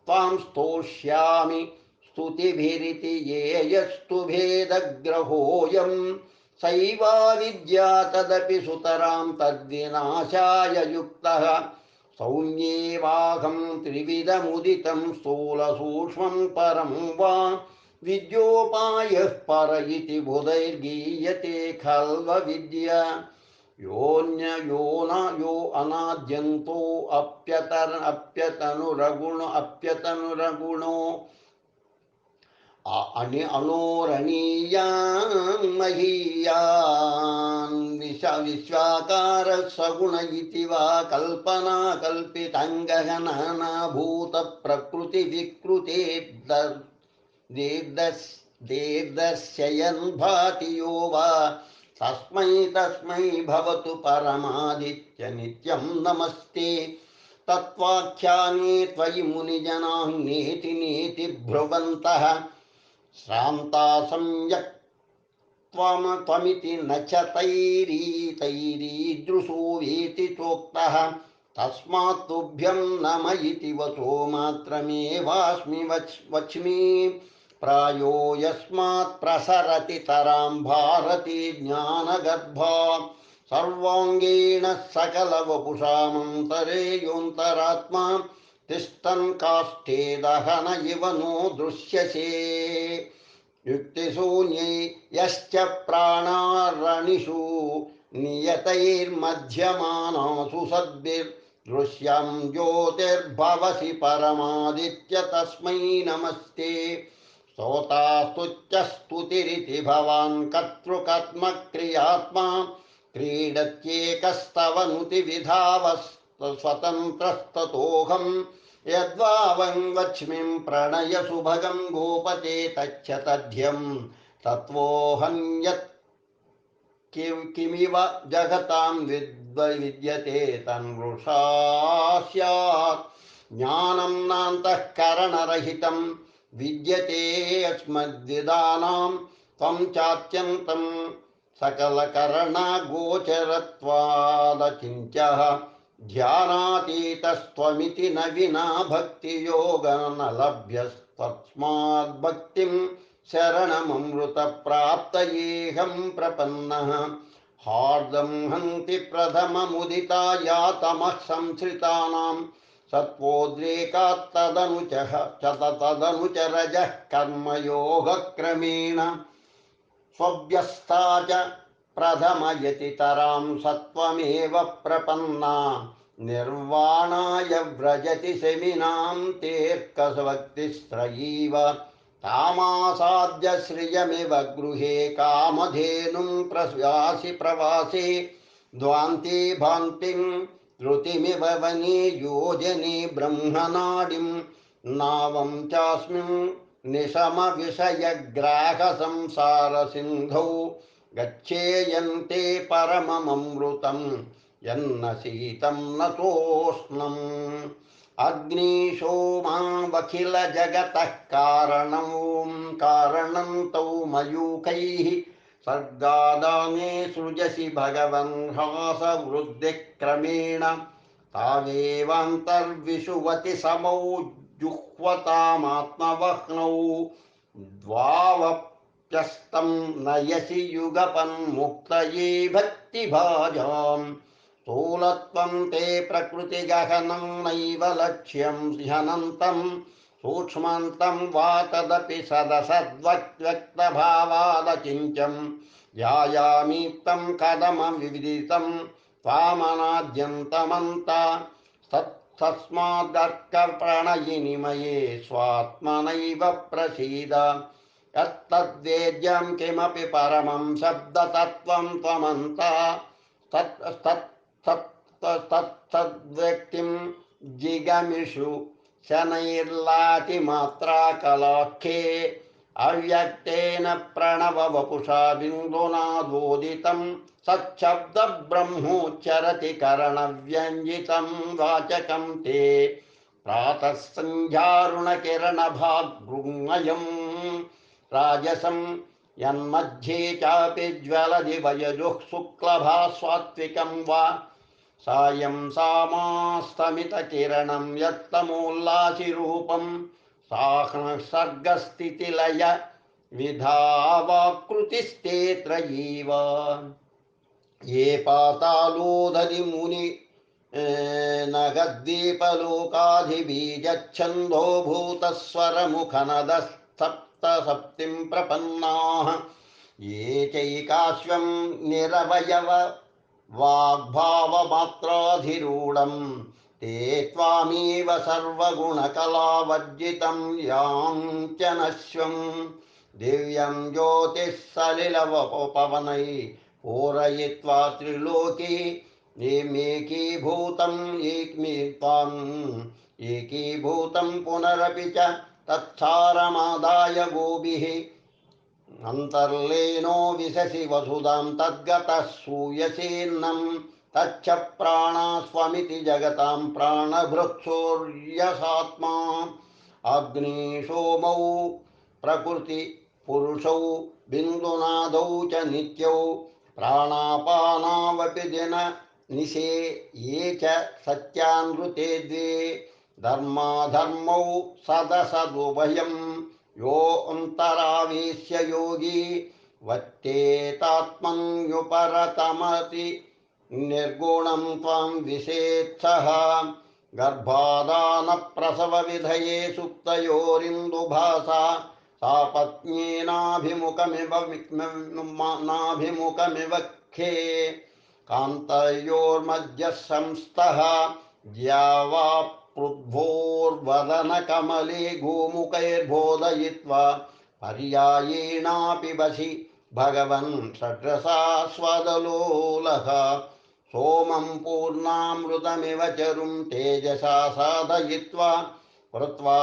त्वां स्तोष्यामि स्तुतिभिरिति येयस्तु भेदग्रहोऽयं सैवा विद्या तदपि सुतरां तद्विनाशाय युक्तः सौम्येवाहं त्रिविधमुदितं स्थूलसूक्ष्मं परं वा विद्योपायः पर इति बुधैर्गीयते खल्वविद्या यो अनाद्यन्तो अप्यतनुरगुणो अणोरणीयान् महीयान् विश्वाकार सगुण इति वा कल्पना कल्पिताङ्गहनाभूत प्रकृति विकृते देर्दर्शयन् भाति यो वा तस्मै भवतु परमादित्य नित्यं नमस्ते तत्त्वाख्याने त्वयि मुनिजनाः नेति नेति ब्रुवन्तः श्रान्ता सम्यक् त्वमिति न च तैरीदृशो वेति चोक्तः तस्मात् तुभ्यं नम इति वचो मात्रमेवास्मि वच्मि प्रायो यस्मात् प्रसरति तरां भारती ज्ञानगर्भा सर्वाङ्गेण सकलवपुषामन्तरे योऽन्तरात्मा तिष्ठन् काष्ठे दहन इव नो दृश्यसे युक्तिशून्यै यश्च प्राणारणिषु नियतैर्मध्यमानासु सद्भिर्दृश्यं ज्योतिर्भवसि परमादित्य तस्मै नमस्ते स्तोतास्तुत्यस्तुतिरिति भवान् कर्तृकर्मक्रियात्मा क्रीडत्येकस्तवनुतिविधावस्वतन्त्रस्ततोऽहं यद्वावं वच्मिं प्रणय सुभगं गोपते तच्च तद्ध्यं तत्त्वोऽहन्यत् किमिव जगतां विद्यते तन्मृषा स्यात् ज्ञानं नान्तःकरणरहितं विद्यते अस्मद्विदानां त्वं चात्यन्तं सकलकरणगोचरत्वादचिन्त्यः ध्यानातीतस्त्वमिति न विना भक्तियोग न लभ्यस्तस्माद्भक्तिं शरणममृतप्राप्तयेऽहं प्रपन्नः हार्दं हन्ति प्रथममुदिता या तमः संश्रितानां सत्त्वोद्रेकात्तदनुचरजः कर्मयोगक्रमेण स्वभ्यस्ता च प्रथमयतितरां सत्त्वमेव प्रपन्ना निर्वाणाय व्रजति शमिनां तेऽर्कसभक्तिस्त्रयीव तामासाद्य श्रियमिव गृहे कामधेनुं प्रवासि प्रवासे द्वान्ते भान्तिं श्रुतिमिव वने योजने ब्रह्मनाडिं नावं चास्मिन् निशमविषयग्राहसंसारसिन्धौ गच्छेयन्ते परमममृतं यन्न शीतं न सोष्णम् अग्निशोमावखिलजगतः कारणं तौ मयूखैः सर्गादाने सृजसि भगवन् ह्रासवृद्धिक्रमेण तावेवान्तर्विषुवति समौ जुह्वतामात्मवह्नौ द्वावप्यस्तं नयसि युगपन्मुक्तये भक्तिभाजाम् स्थूलत्वं ते प्रकृतिगहनं नैव लक्ष्यं ह्यनन्तं सूक्ष्मन्तं वा तदपि सदसद्व्यक्तभावादचिन्त्यं ध्यायामीप्तं कदमविदितं त्वामनाद्यन्तमन्ता तस्मादर्कप्रणयिनिमये स्वात्मनैव प्रसीद यत्तद्वेद्यं किमपि परमं शब्दतत्त्वं त्वमन्ता तत्तद्व्यक्तिं जिगमिषु शनैर्लातिमात्रा कलाख्ये अव्यक्तेन प्रणववपुषा बिन्दुनादोदितं सच्छब्दब्रह्मोच्चरति करणव्यञ्जितं वाचकं ते प्रातः सन्ध्यारुणकिरणभागृङ्मयं राजसं यन्मध्ये चापि ज्वलति वयजुः शुक्लभास्वात्विकं वा सायं सामास्तमितकिरणं यत्तमोल्लासिरूपं साह्नसर्गस्थितिलय विधावाकृतिस्ते त्रयीव ये पातालोदधि मुनि नगद्वीपलोकाधिबीजच्छन्दो भूतस्वरमुखनदस्तप्तसप्तिं प्रपन्नाः ये चैकाश्वं निरवयव वाग्भावमात्राधिरूढं ते त्वामेव सर्वगुणकलावर्जितं याञ्चनश्वं दिव्यं ज्योतिः सलिलवपवनैः पूरयित्वा त्रिलोकी एकीभूतं पुनरपि च तत्सारमादाय गोभिः अन्तर्लीनो विशसि वसुधां तद्गतः सूयसेन्नं तच्च प्राणास्वमिति जगतां प्राणभृत्सूर्यसात्मा अग्निशोमौ प्रकृतिपुरुषौ बिन्दुनादौ च नित्यौ प्राणापानावपि दिननिशे ये च सत्यानृते द्वे धर्माधर्मौ सदसदुभयं यो अन्तरावेश्य योगी वत्तेतात्मन्युपरतमति निर्गुणं त्वां विषेत्सः गर्भाधानप्रसवविधये सुप्तयोरिन्दुभासा सापत्न्येनाभिमुखमिव खे कान्तयोर्मध्यः संस्थः ज्यावापृद्भोर्वदनकमले गोमुखैर्बोधयित्वा पर्यायेणापि वसि भगवन् षड्रसास्वादलोलः सोमं पूर्णामृतमिव चरुं तेजसा साधयित्वा कृत्वा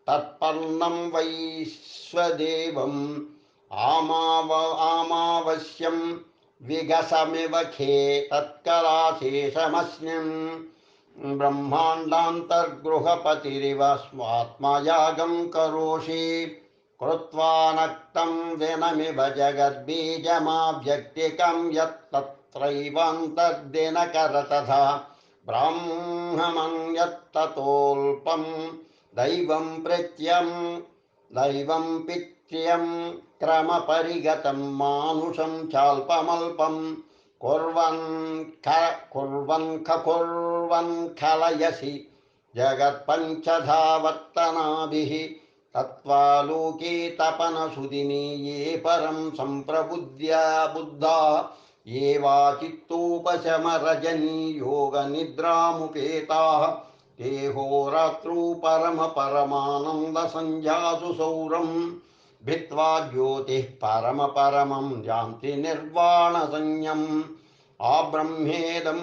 तत्पन्नं वैश्वदेवम् आमावश्यं विगसमिव खे तत्कलाशेषमस्मिन् ब्रह्माण्डान्तर्गृहपतिरिव स्वात्मयागं करोषि कृत्वा नक्तं दिनमिव जगद्बीजमाव्यक्तिकं यत्तत्रैवान्तर्दिनकर तथा ब्राह्मणं यत्ततोऽल्पं दैवं पित्यं क्रमपरिगतं मानुषं चाल्पमल्पं कुर्वन् खलयसि जगत्पञ्चधा वर्तनाभिः तत्त्वालोके तपनसुदिनी ये परं सम्प्रबुद्ध्या बुद्धा ये वाचित्तोपशमरजनी योगनिद्रामुपेताः ते होरात्रौ परमानन्दसंध्यासु सौरं भित्त्वा ज्योतिः परमं यान्ति निर्वाणसंज्ञम् आब्रह्मेदं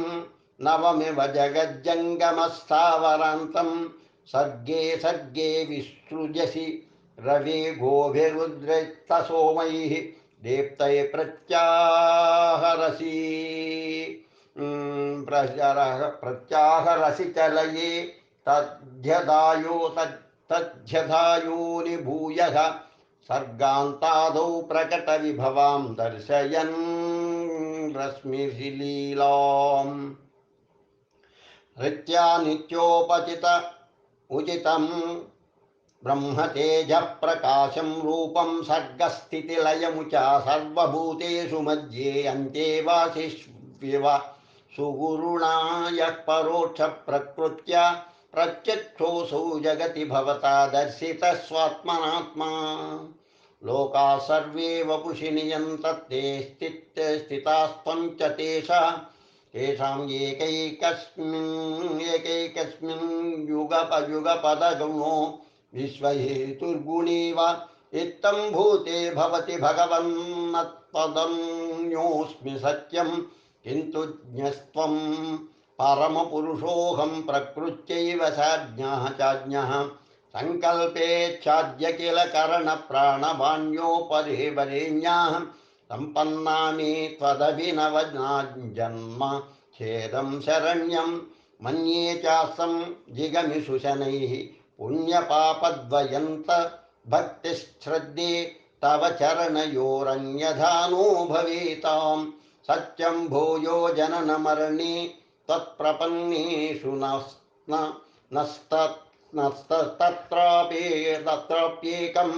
नवमिव जगज्जङ्गमस्थावरान्तं सर्गे सर्गे विसृजसि रवि गोभिरुद्रिक्तसोमैः दीप्तैः प्रत्याहरसि प्रत्याहरसि चलये तद्ध्यदायोनि भूयः सर्गान्तादौ प्रकटविभवां दर्शयन् रश्मिशीलीलाम् ऋत्या नित्योपचित उचितं ब्रह्मतेजः प्रकाशं रूपं सर्गस्थितिलयमुचा सर्वभूतेषु मध्ये अन्ते वासिष्विव सुगुरुणा यः परोक्षप्रकृत्या प्रत्यक्षोऽसौ जगति भवता दर्शितः स्वात्मनात्मा लोकाः सर्वे वपुषि नियन्तत्ते स्थितास्त्वं च तेषाम् एकैकस्मिन् युगपयुगपदगुणो विश्वहेतुर्गुणीव इत्थं भूते भवति भगवन्नत्पदन्योऽस्मि सत्यं किन्तु ज्ञस्त्वं परमपुरुषोऽहं प्रकृत्यैव साज्ञः चाज्ञः संकल्पेच्छाद्य किल करणप्राणवाण्योपरे वरेण्याः सम्पन्नामि त्वदभिनवजन्म छेदं शरण्यं मन्ये चासं जिगमिषु शनैः पुण्यपापद्वयन्त भक्तिश्रद्धे तव चरणयोरन्यधानो भवेतां सत्यं भूयो जननमरणे त्वत्प्रपन्नेषु तत्राप्येकं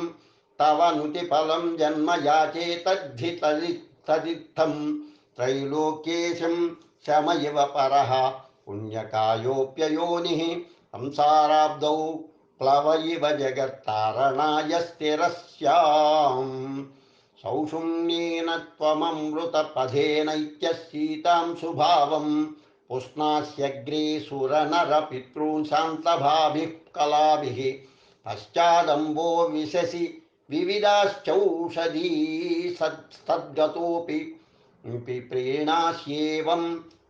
तव नुतिफलं जन्म याचे तद्धितदित्थं त्रैलोक्येशं शम इव परः पुण्यकायोऽप्ययोनिः संसाराब्धौ प्लव इव जगत्तारणाय स्थिरस्याम् सौषुम्येन त्वममृतपथेनैत्यसीतां सुभावं पुष्णास्यग्रे सुरनरपितॄन् शान्तभाभिः कलाभिः पश्चादम्बो विशसि विविधाश्चौषधी सद्गतोऽपि प्रीणास्येवं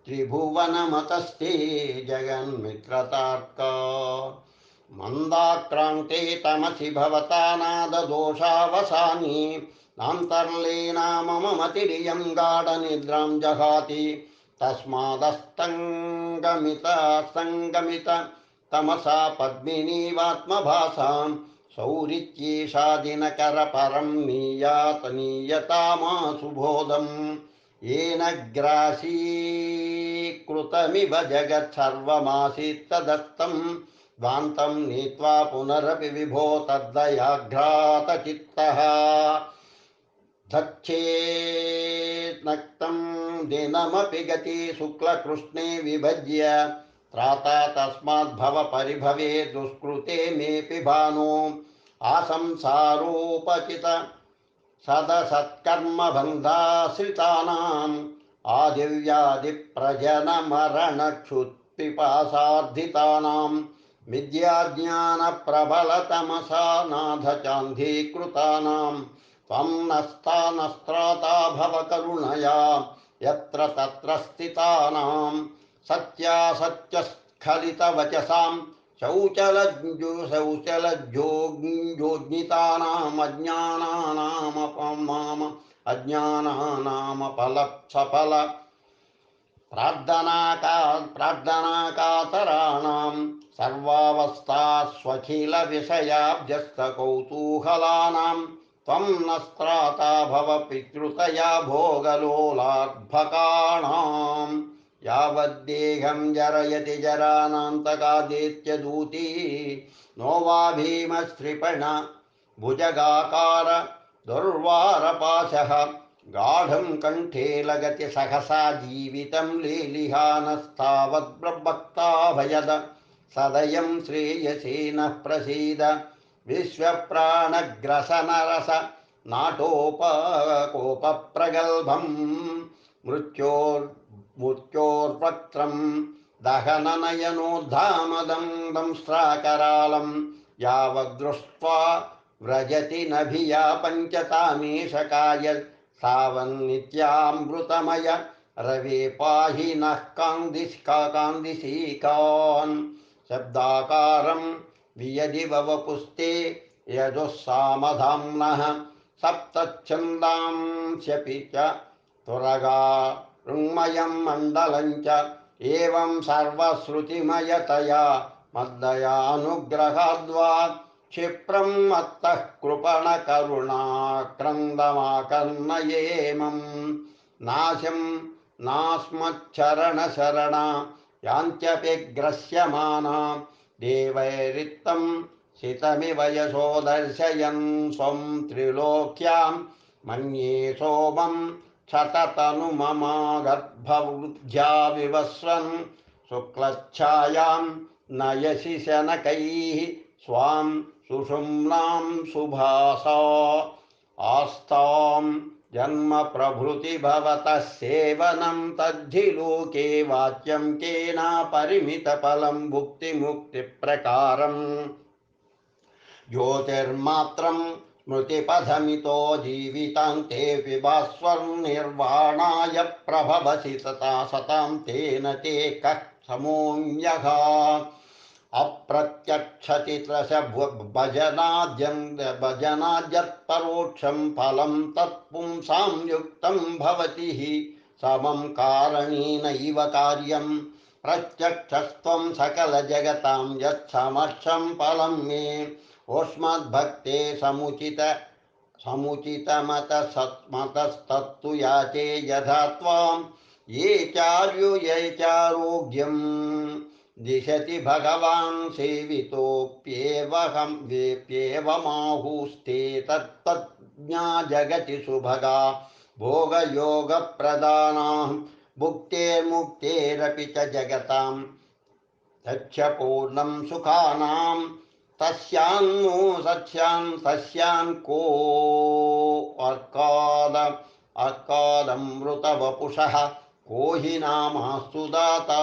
त्रिभुवनमतस्ते जगन्मित्रतार्का मन्दाक्रान्ते तमसि भवता नाददोषावसानि नान्तर्लेना मम मतिरियं गाढनिद्रां जहाति तस्मादस्तङ्गमित तमसा पद्मिनीवात्मभासां सौरित्येषा दिनकरपरं नीयतामासु बोधं येन ग्रासीकृतमिव जगत्सर्वमासीत्तदत्तं ध्वान्तं नीत्वा पुनरपि विभो तद्दयाघ्रातचित्तः धच्छेन्नक्तं दिनमपि गति शुक्लकृष्णे विभज्य त्राता तस्माद्भव परिभवे दुष्कृते मेऽपि भानो आसंसारोपचित सदसत्कर्मबन्धाश्रितानाम् आदिव्याधिप्रजनमरणक्षुत्पिपासार्धितानां विद्याज्ञानप्रबलतमसा नाथचान्धीकृतानां त्वं नस्तानस्त्राता भव करुणया यत्र तत्र स्थितानां सत्यासत्यस्खलितवचसां शौचलज्जोज्ञितानाम् अज्ञानानामफल प्रार्थनाकातराणां सर्वावस्थास्वखिलविषयाब्जस्तकौतूहलानां त्वं नस्त्राता भव पितृतया भोगलोलार्भकाणां यावद्देहं जरयति जरानान्तकादेत्यदूती नो वा भीमस्त्रिपण भुजगाकार दुर्वारपाशः गाढं कण्ठे लगति सहसा जीवितं लीलिहानस्तावद्भक्ताभयद सदयं श्रेयसे नः प्रसीद विश्वप्राणग्रसनरस नाटोपकोपप्रगल्भं मृत्योर्वक्त्रं दहननयनोद्धामदं दंष्ट्राकरालं यावद्दृष्ट्वा व्रजति नभिया पञ्चतामेशकाय सावन्नित्यामृतमय रवे पाहि नः कान्दिशीकान् शब्दाकारं वियदि वपुस्ते यजुस्सामधाम्नः सप्तच्छन्दांस्यपि च तुरगा ऋङ्मयं मण्डलं च एवं सर्वश्रुतिमयतया मद्दयानुग्रहाद्वा क्षिप्रं मत्तः कृपणकरुणाक्रन्दमाकर्णयेमं नाशं नास्मच्छरणशरणा यान्त्यपिग्रस्यमाना देवैरित्तं सितमिव यशो दर्शयन् स्वं त्रिलोक्यां मन्ये सोमं क्षततनुममागर्भवृद्ध्या विवस्वन् शुक्लच्छायां नयसि शनकैः स्वां सुषुम्नां सुभासा आस्तां जन्म प्रभृति भवतः सेवनं तद्धि लोके वाच्यं केन परिमितफलं भुक्तिमुक्तिप्रकारम् ज्योतिर्मात्रं स्मृतिपथमितो जीवितान्ते विभास्वर्निर्वाणाय प्रभवसि तथा सतां तेन ते कः समोऽन्यः अप्रत्यक्षचित्रश भजनाद्यत्परोक्षं फलं तत्पुंसां युक्तं भवति हि समं कारणेनैव कार्यं प्रत्यक्षस्त्वं सकलजगतां यत्समर्थं फलं मे ओष्मद्भक्ते समुचितमतस्तत्तु याचे यथा त्वां ये चारोग्यं दिशति भगवान् सेवितोऽप्येवमाहुस्ते तत्त्वज्ञा जगति सुभगा भोगयोगप्रदानां भुक्तेर्मुक्तेरपि च जगतां तच्छपूर्णं सुखानां तस्यान्नो तस्यान् को अर्कादमृतवपुषः को हि नामास्तु दाता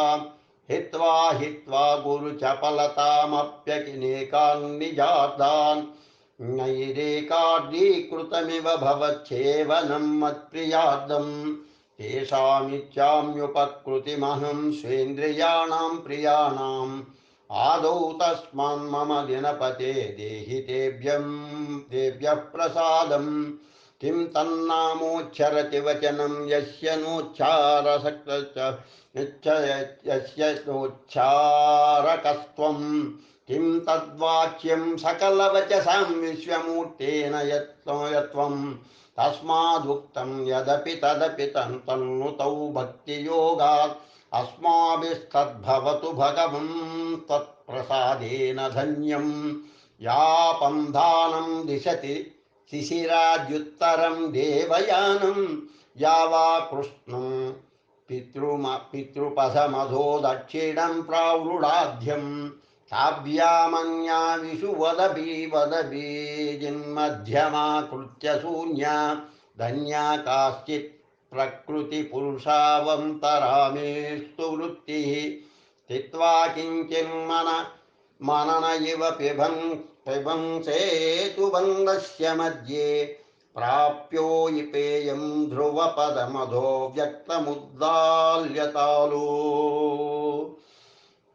हित्वा गुरुचपलतामप्यकिनेकान् नैरेकार्दीकृतमिव भवच्छेवनं मत्प्रियार्दं तेषामिच्छाम्युपकृतिमहं स्वेन्द्रियाणां प्रियाणाम् आदौ तस्मान्मम दिनपते देहि तेभ्यः प्रसादं किं तन्नामोच्चरति वचनं यस्य नोच्चारकस्त्वं किं तद्वाक्यं सकलवचसां विश्वमूर्तेन यत्त्वं तस्मादुक्तं यदपि तदपि तन्नुतौ भक्तियोगात् अस्माभिस्तद्भवतु भगवन् त्वत्प्रसादेन धन्यं यापं दानं दिशति शिशिराद्युत्तरं देवयानं या वा कृष्णं पितृपथमधो दक्षिणं प्रावृढाध्यं काव्यामन्या विषुवदबी जिन्मध्यमा कृत्य शून्या धन्या काश्चित् प्रकृतिपुरुषावन्तरामेस्तु वृत्तिः स्थित्वा किञ्चिन्मनन इव पिबंसेतु बन्धस्य मध्ये प्राप्यो इपेयं ध्रुवपदमधो व्यक्तमुद्दाल्यतालो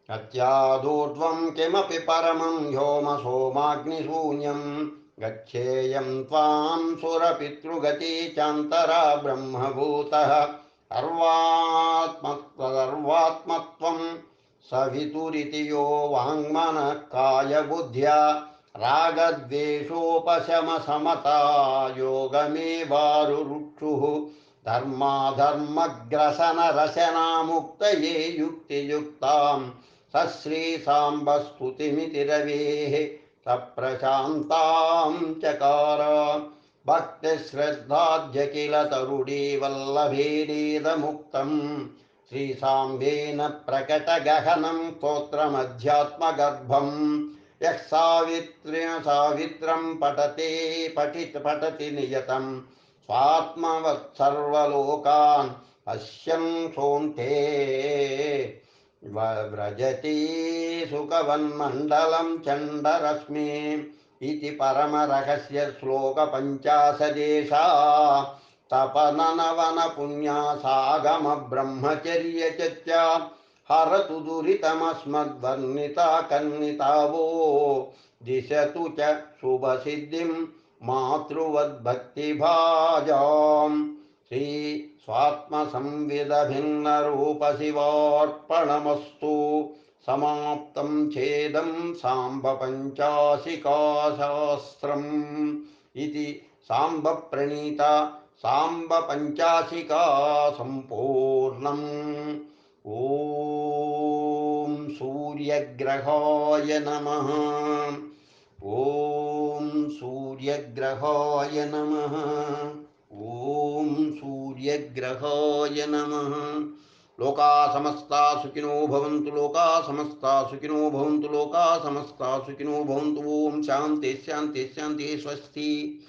अत्यादूर्ध्वं किमपि परमं व्योमसोमाग्निशून्यं गच्छेयं त्वां सुरपितृगति चान्तरा ब्रह्मभूतः सर्वात्मत्वं सवितुरिति यो वाङ्मनः कायबुद्ध्या रागद्वेषोपशमसमता योगमेवारुरुक्षुः धर्माधर्मग्रसनरशनामुक्तये युक्तियुक्तां सश्रीसाम्बस्तुतिमिति रवेः सप्रशान्तां चकार भक्तिश्रद्धाद्य किल तरुणी वल्लभेनेदमुक्तं श्रीसाम्बेन प्रकटगहनं स्तोत्रमध्यात्मगर्भं यः सावित्रं पठति नियतं स्वात्मवत्सर्वलोकान् पश्यन् सोऽन्ते व्रजति सुखवन्मण्डलं चण्डरश्मि इति परमरहस्य श्लोक पञ्चाशदेशा तपननवन पुण्यासागम ब्रह्मचर्य चर्चा हरतु दुरितमस्मद्वर्णिता कन्नितावो दिशतु च शुभसिद्धिं मातृवद्भक्तिभाजाम् श्री स्वात्मसंविदभिन्नरूप शिवार्पणमस्तु समाप्तं छेदं साम्ब पञ्चाशिकाशास्त्रम् इति साम्ब प्रणीता साम्ब पञ्चाशिका सम्पूर्णम्। ॐ सूर्यग्रहाय नमः। ॐ सूर्यग्रहाय नमः। ॐ सूर्यग्रहाय नमः। लोका समस्ता सुखिनो भवन्तु। लोका समस्ता सुखिनो भवन्तु। लोका समस्ता सुखिनो भवन्तु। ओम शांति शांति शांति। स्वस्ति।